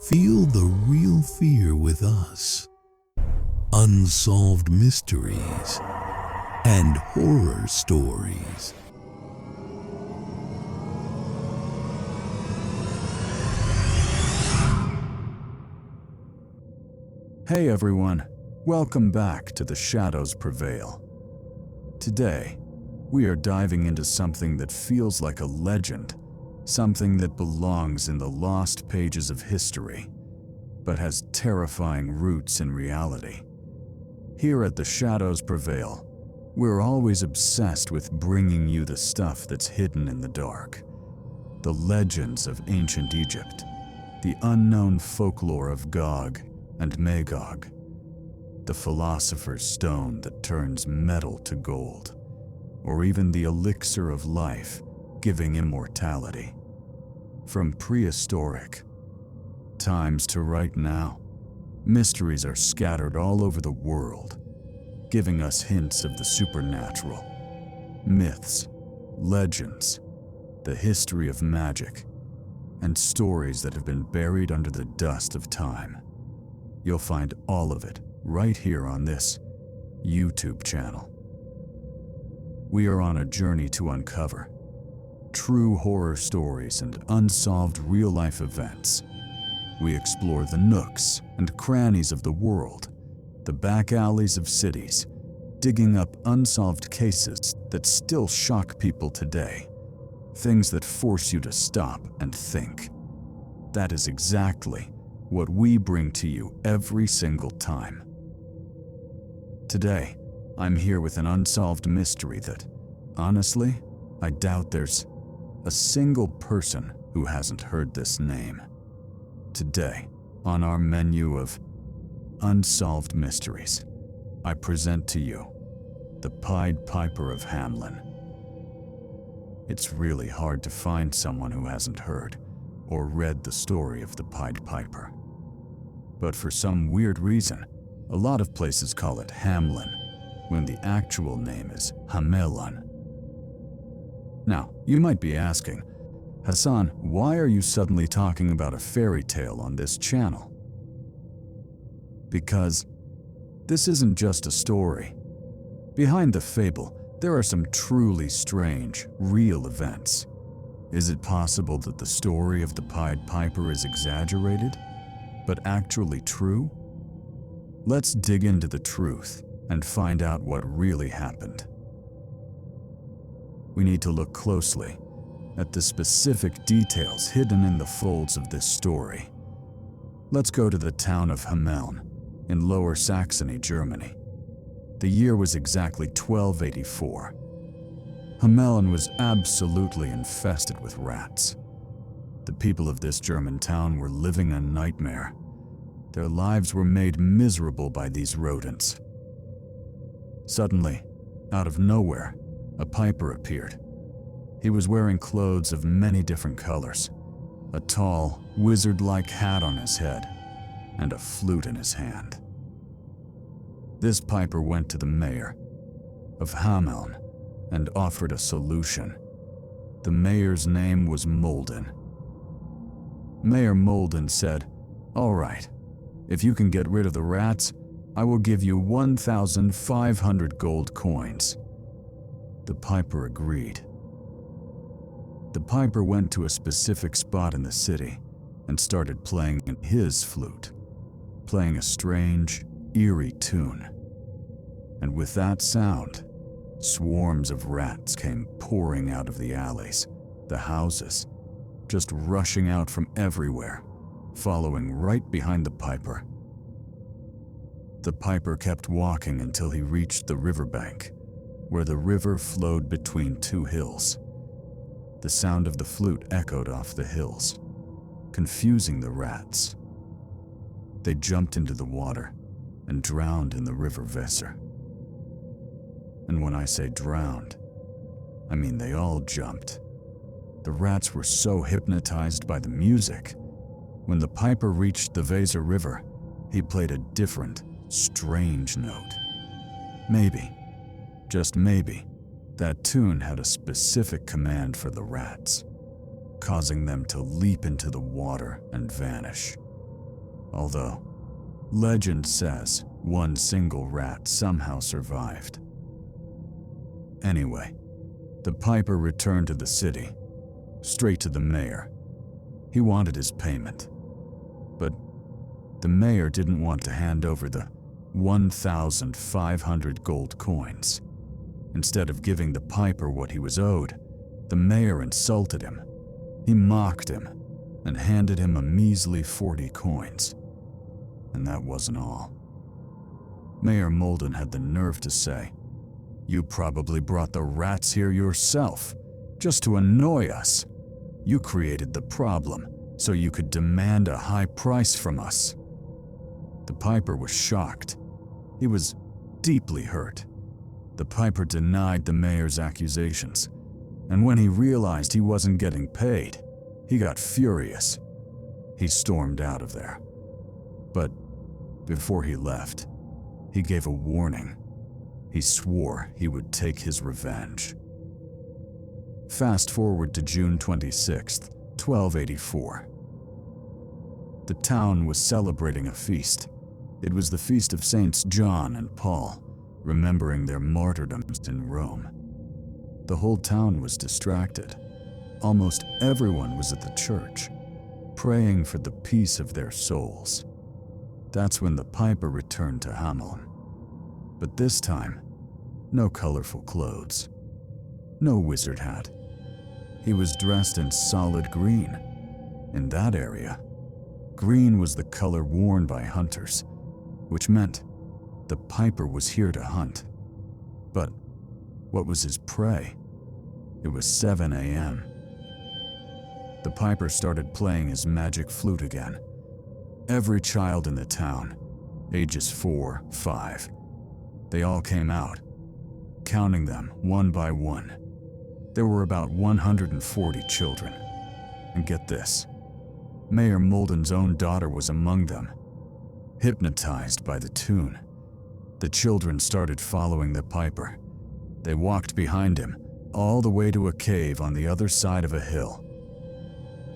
Feel the real fear with us. Unsolved mysteries and horror stories. Hey everyone, welcome back to The Shadows Prevail. Today, we are diving into something that feels like a legend, something that belongs in the lost pages of history, but has terrifying roots in reality. Here at The Shadows Prevail, we're always obsessed with bringing you the stuff that's hidden in the dark. The legends of ancient Egypt, the unknown folklore of Gog and Magog, the philosopher's stone that turns metal to gold, or even the elixir of life giving immortality. From prehistoric times to right now, mysteries are scattered all over the world, giving us hints of the supernatural, myths, legends, the history of magic, and stories that have been buried under the dust of time. You'll find all of it right here on this YouTube channel. We are on a journey to uncover true horror stories and unsolved real-life events. We explore the nooks and crannies of the world, the back alleys of cities, digging up unsolved cases that still shock people today, things that force you to stop and think. That is exactly what we bring to you every single time. Today, I'm here with an unsolved mystery that, honestly, I doubt there's a single person who hasn't heard this name. Today, on our menu of unsolved mysteries, I present to you the Pied Piper of Hamelin. It's really hard to find someone who hasn't heard or read the story of the Pied Piper. But for some weird reason, a lot of places call it Hamelin, when the actual name is Hamelin. Now, you might be asking, Hassan, why are you suddenly talking about a fairy tale on this channel? Because this isn't just a story. Behind the fable, there are some truly strange, real events. Is it possible that the story of the Pied Piper is exaggerated, but actually true? Let's dig into the truth and find out what really happened. We need to look closely at the specific details hidden in the folds of this story. Let's go to the town of Hamelin in Lower Saxony, Germany. The year was exactly 1284. Hamelin was absolutely infested with rats. The people of this German town were living a nightmare. Their lives were made miserable by these rodents. Suddenly, out of nowhere, a piper appeared. He was wearing clothes of many different colors, a tall, wizard-like hat on his head, and a flute in his hand. This piper went to the mayor of Hamelin and offered a solution. The mayor's name was Molden. Mayor Molden said, "All right, if you can get rid of the rats, I will give you 1,500 gold coins." The piper agreed. The piper went to a specific spot in the city and started playing his flute, playing a strange, eerie tune. And with that sound, swarms of rats came pouring out of the alleys, the houses, just rushing out from everywhere, following right behind the piper. The piper kept walking until he reached the riverbank, where the river flowed between two hills. The sound of the flute echoed off the hills, confusing the rats. They jumped into the water and drowned in the river Weser. And when I say drowned, I mean they all jumped. The rats were so hypnotized by the music. When the piper reached the Weser River, he played a different, strange note. Maybe, just maybe, that tune had a specific command for the rats, causing them to leap into the water and vanish. although legend says one single rat somehow survived. Anyway, the piper returned to the city, straight to the mayor. He wanted his payment, but the mayor didn't want to hand over the 1,500 gold coins. Instead of giving the piper what he was owed, the mayor insulted him. He mocked him and handed him a measly 40 coins. And that wasn't all. Mayor Molden had the nerve to say, "You probably brought the rats here yourself, just to annoy us. You created the problem so you could demand a high price from us." The piper was shocked. He was deeply hurt. The piper denied the mayor's accusations, and when he realized he wasn't getting paid, he got furious. He stormed out of there. But before he left, he gave a warning. He swore he would take his revenge. Fast forward to June 26th, 1284. The town was celebrating a feast. It was the feast of Saints John and Paul, remembering their martyrdoms in Rome. The whole town was distracted. Almost everyone was at the church, praying for the peace of their souls. That's when the piper returned to Hamelin. But this time, no colorful clothes, no wizard hat. He was dressed in solid green. In that area, green was the color worn by hunters, which meant the piper was here to hunt. But what was his prey? It was 7 a.m. The piper started playing his magic flute again. Every child in the town, ages 4, 5, they all came out, counting them one by one. There were about 140 children. And get this, Mayor Molden's own daughter was among them. Hypnotized by the tune, the children started following the piper. They walked behind him all the way to a cave on the other side of a hill.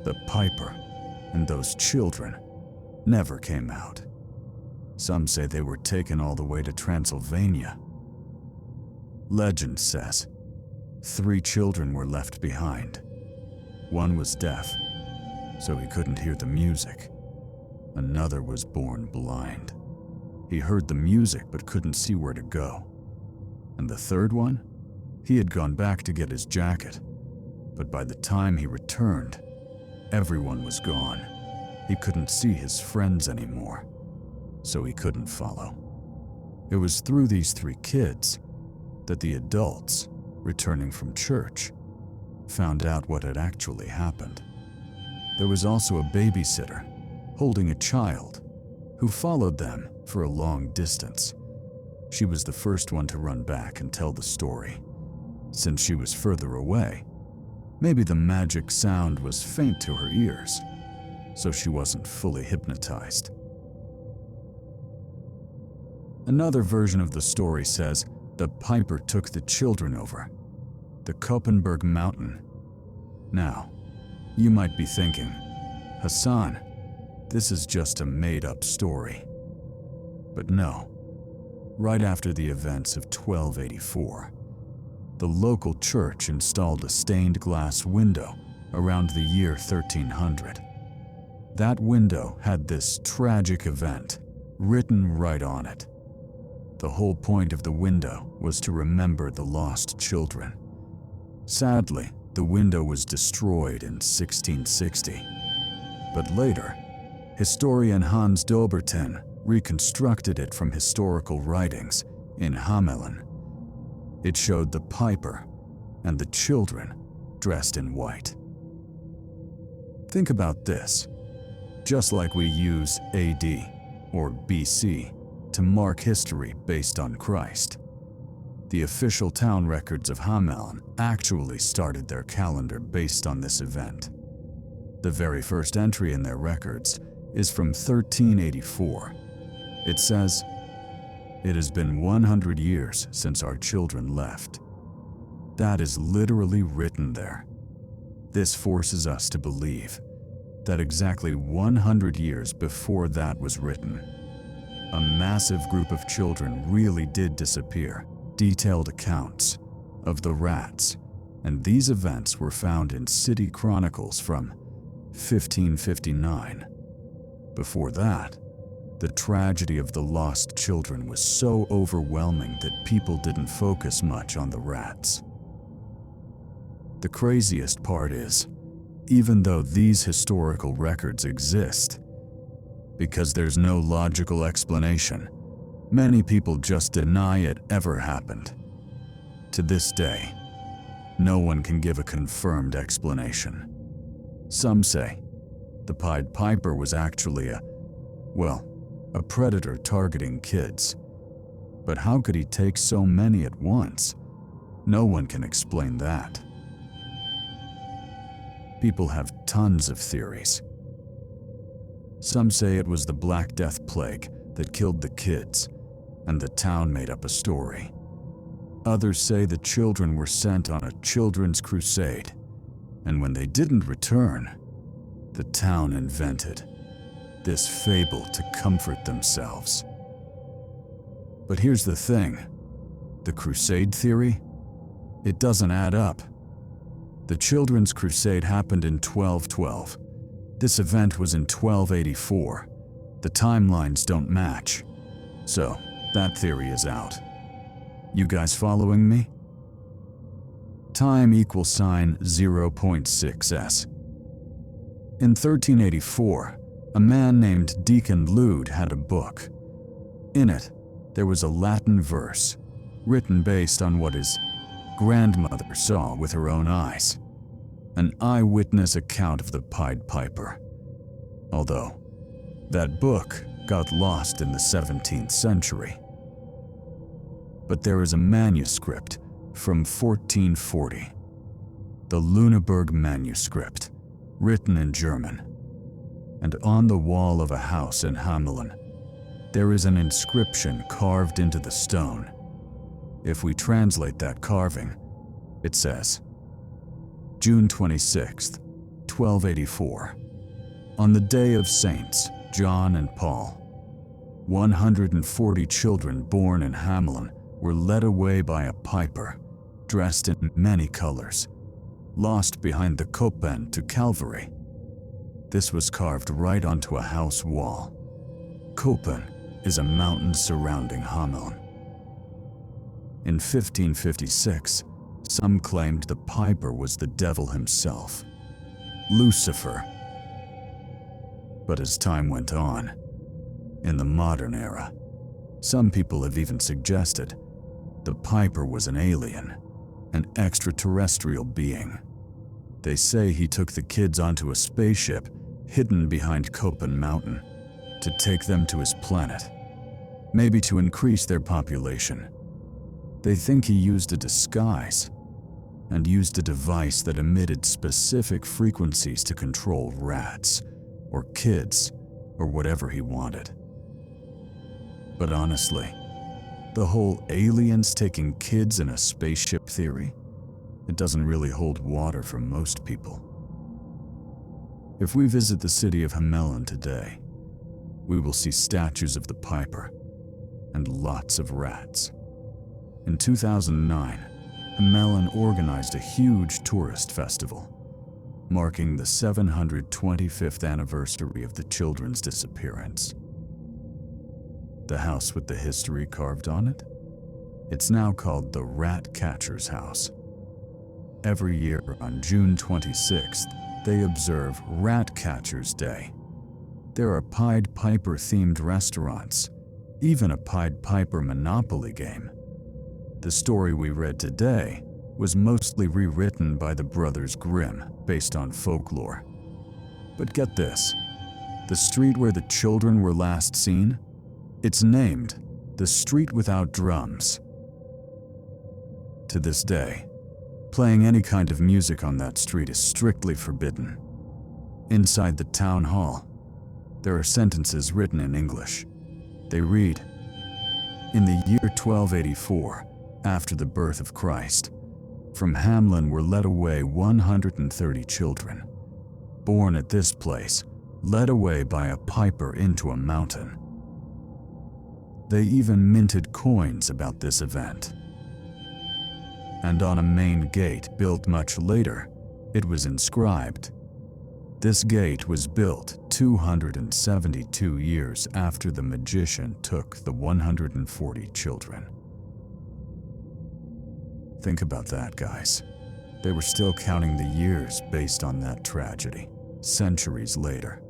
The piper and those children never came out. Some say they were taken all the way to Transylvania. Legend says 3 children were left behind. One was deaf, so he couldn't hear the music. Another was born blind. He heard the music but couldn't see where to go. And the third one? He had gone back to get his jacket, but by the time he returned, everyone was gone. He couldn't see his friends anymore, so he couldn't follow. It was through these 3 kids that the adults, returning from church, found out what had actually happened. There was also a babysitter holding a child who followed them for a long distance. She was the first one to run back and tell the story. Since she was further away, maybe the magic sound was faint to her ears, so she wasn't fully hypnotized. Another version of the story says the piper took the children over the Koppenberg mountain. Now, you might be thinking, Hassan, this is just a made-up story. But no. Right after the events of 1284, the local church installed a stained glass window around the year 1300. That window had this tragic event written right on it. The whole point of the window was to remember the lost children. Sadly, the window was destroyed in 1660. But later, historian Hans Dobertin reconstructed it from historical writings in Hamelin. It showed the piper and the children dressed in white. Think about this. Just like we use AD or BC to mark history based on Christ, the official town records of Hamelin actually started their calendar based on this event. The very first entry in their records is from 1384. It says, "It has been 100 years since our children left." That is literally written there. This forces us to believe that exactly 100 years before that was written, a massive group of children really did disappear. Detailed accounts of the rats, and these events were found in city chronicles from 1559. Before that, the tragedy of the lost children was so overwhelming that people didn't focus much on the rats. The craziest part is, even though these historical records exist, because there's no logical explanation, many people just deny it ever happened. To this day, no one can give a confirmed explanation. Some say the Pied Piper was actually a predator targeting kids. But how could he take so many at once? No one can explain that. People have tons of theories. Some say it was the Black Death plague that killed the kids, and the town made up a story. Others say the children were sent on a children's crusade, and when they didn't return, the town invented this fable to comfort themselves. But here's the thing, the crusade theory, it doesn't add up. The Children's Crusade happened in 1212. This event was in 1284. The timelines don't match, so that theory is out. You guys following me? Time equals sign 0.6s. In 1384, a man named Deacon Lude had a book. In it, there was a Latin verse, written based on what his grandmother saw with her own eyes, an eyewitness account of the Pied Piper. Although, that book got lost in the 17th century. But there is a manuscript from 1440, the Lüneburg manuscript, written in German. And on the wall of a house in Hamelin, there is an inscription carved into the stone. If we translate that carving, it says, June 26th, 1284. On the day of Saints John and Paul, 140 children born in Hamelin were led away by a piper, dressed in many colors, lost behind the Koppen to Calvary. This was carved right onto a house wall. Koppen is a mountain surrounding Hamelin. In 1556, some claimed the piper was the devil himself, Lucifer. But as time went on, in the modern era, some people have even suggested the piper was an alien, an extraterrestrial being. They say he took the kids onto a spaceship hidden behind Koppen Mountain to take them to his planet, maybe to increase their population. They think he used a disguise and used a device that emitted specific frequencies to control rats or kids or whatever he wanted. But honestly, the whole aliens taking kids in a spaceship theory, it doesn't really hold water for most people. If we visit the city of Hamelin today, we will see statues of the piper and lots of rats. In 2009, Hamelin organized a huge tourist festival, marking the 725th anniversary of the children's disappearance. The house with the history carved on it? It's now called the Rat Catcher's House. Every year on June 26th, they observe Rat Catcher's Day. There are Pied Piper-themed restaurants, even a Pied Piper Monopoly game. The story we read today was mostly rewritten by the Brothers Grimm based on folklore. But get this, the street where the children were last seen, it's named the Street Without Drums. To this day, playing any kind of music on that street is strictly forbidden. Inside the town hall, there are sentences written in English. They read, "In the year 1284, after the birth of Christ, from Hamelin were led away 130 children. born at this place, led away by a piper into a mountain. They even minted coins about this event. And on a main gate built much later, it was inscribed, "This gate was built 272 years after the magician took the 140 children." Think about that, guys. They were still counting the years based on that tragedy, centuries later.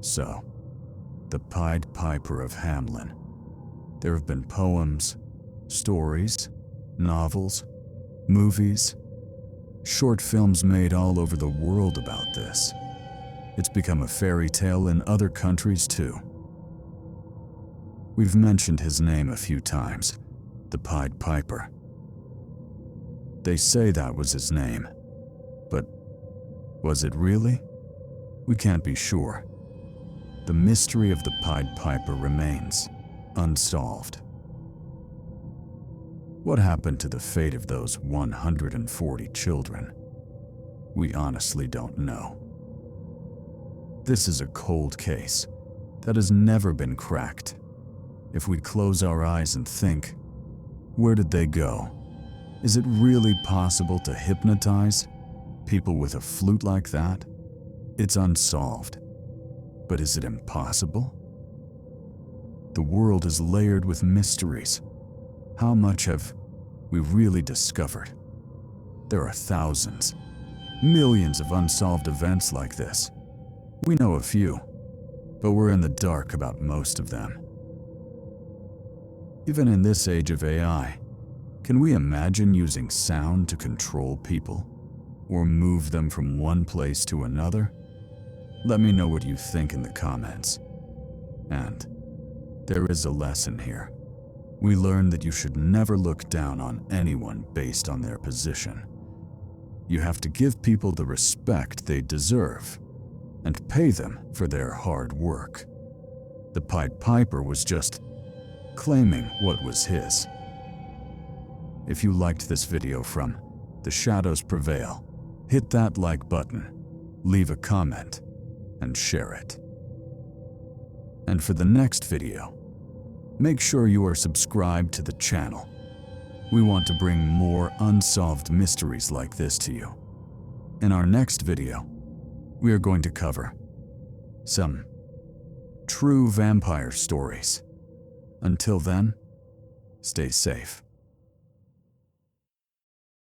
So, the Pied Piper of Hamelin. There have been poems, stories, novels, movies, short films made all over the world about this. It's become a fairy tale in other countries too. We've mentioned his name a few times, the Pied Piper. They say that was his name, but was it really? We can't be sure. The mystery of the Pied Piper remains unsolved. What happened to the fate of those 140 children? We honestly don't know. This is a cold case that has never been cracked. If we close our eyes and think, where did they go? Is it really possible to hypnotize people with a flute like that? It's unsolved. But is it impossible? The world is layered with mysteries. How much have we really discovered? There are thousands, millions of unsolved events like this. We know a few, but we're in the dark about most of them. Even in this age of AI, can we imagine using sound to control people or move them from one place to another? Let me know what you think in the comments. And there is a lesson here. We learn that you should never look down on anyone based on their position. You have to give people the respect they deserve and pay them for their hard work. The Pied Piper was just claiming what was his. If you liked this video from The Shadows Prevail, hit that like button, leave a comment, and share it. And for the next video, make sure you are subscribed to the channel. We want to bring more unsolved mysteries like this to you. In our next video, we are going to cover some true vampire stories. Until then, stay safe.